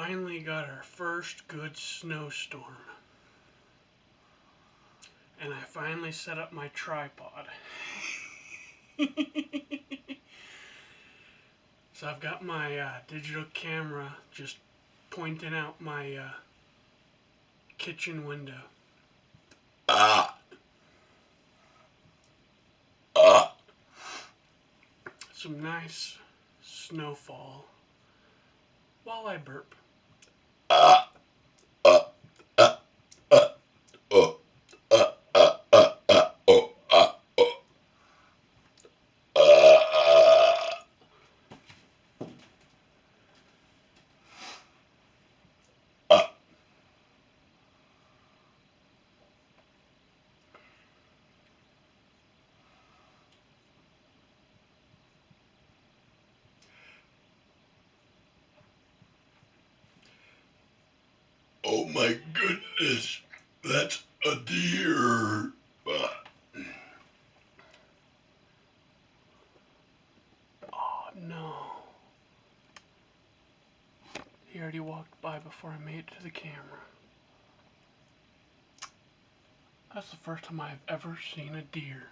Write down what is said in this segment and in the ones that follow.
finally got our first good snowstorm. And I finally set up my tripod. So I've got my digital camera just pointing out my kitchen window. Some nice snowfall while I burp. Oh my goodness, that's a deer. Oh no. He already walked by before I made it to the camera. That's the first time I've ever seen a deer.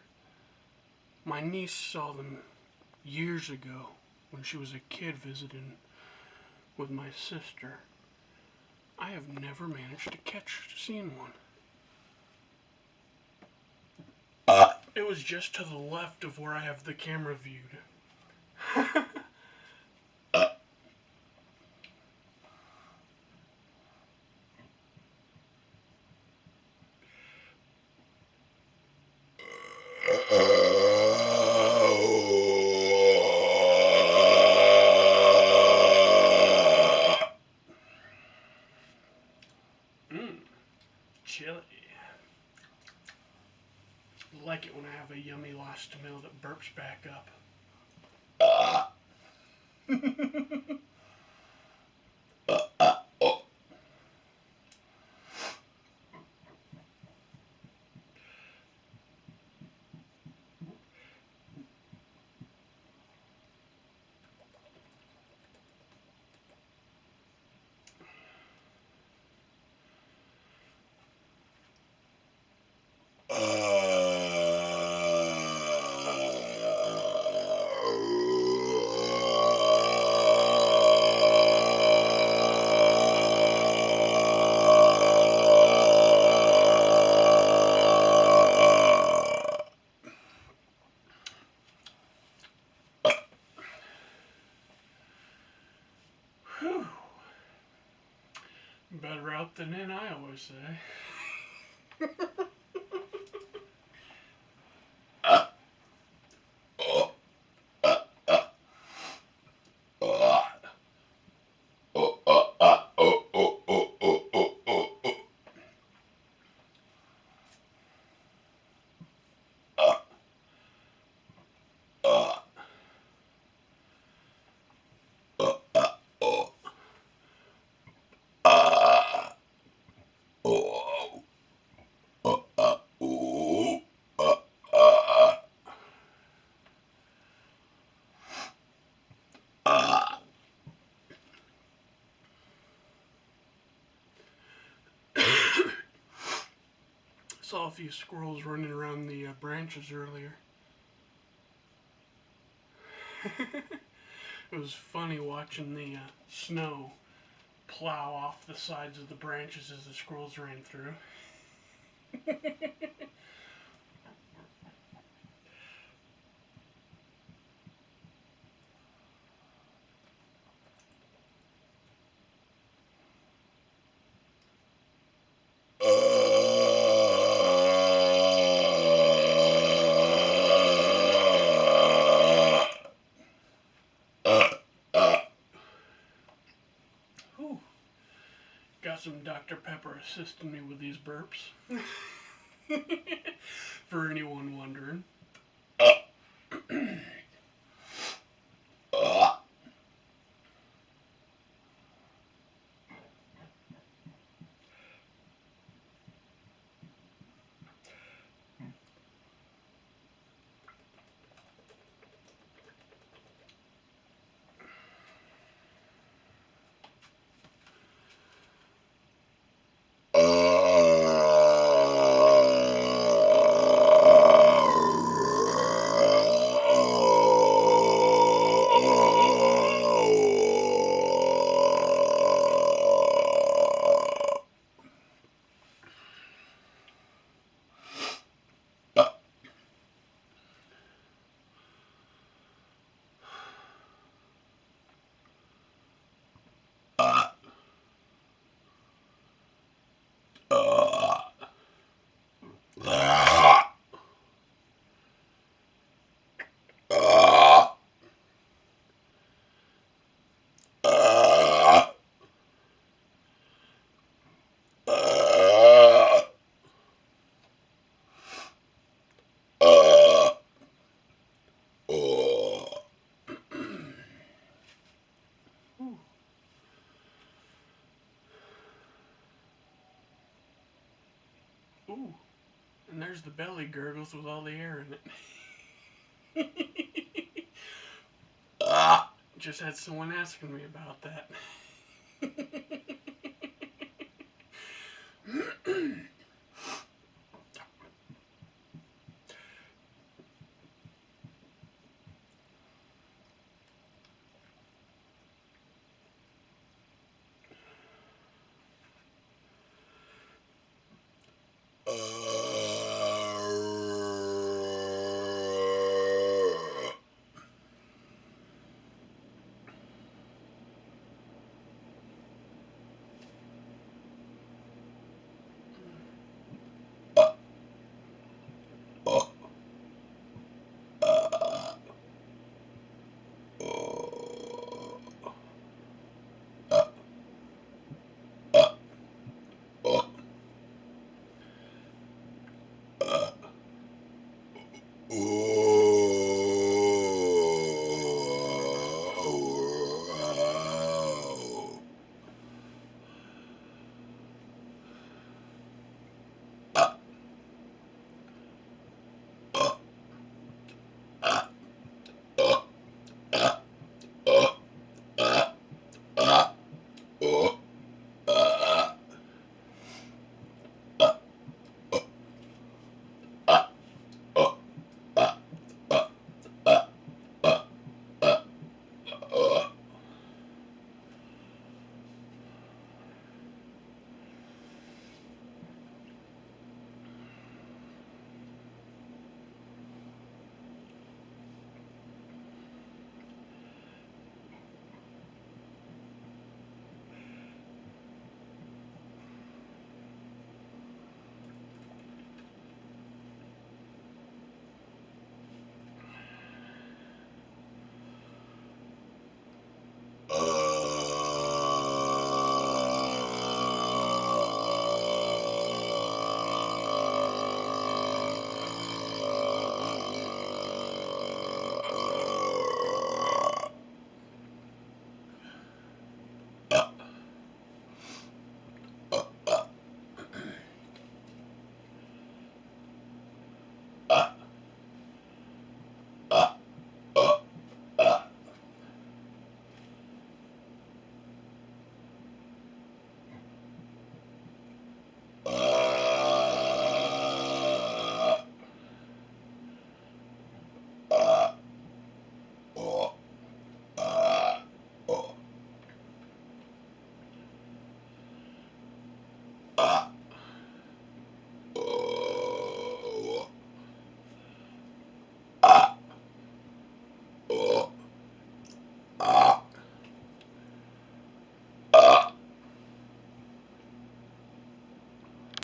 My niece saw them years ago when she was a kid visiting with my sister. I have never managed to catch seeing one. It was just to the left of where I have the camera viewed. Chili. Like it when I have a yummy last meal that burps back up. Whew. Better out than in, I always say. Saw a few squirrels running around the branches earlier. It was funny watching the snow plow off the sides of the branches as the squirrels ran through. Whew. Got some Dr. Pepper assisting me with these burps. For anyone wondering. Ooh, and there's the belly gurgles with all the air in it. Ah. Just had someone asking me about that. Oh.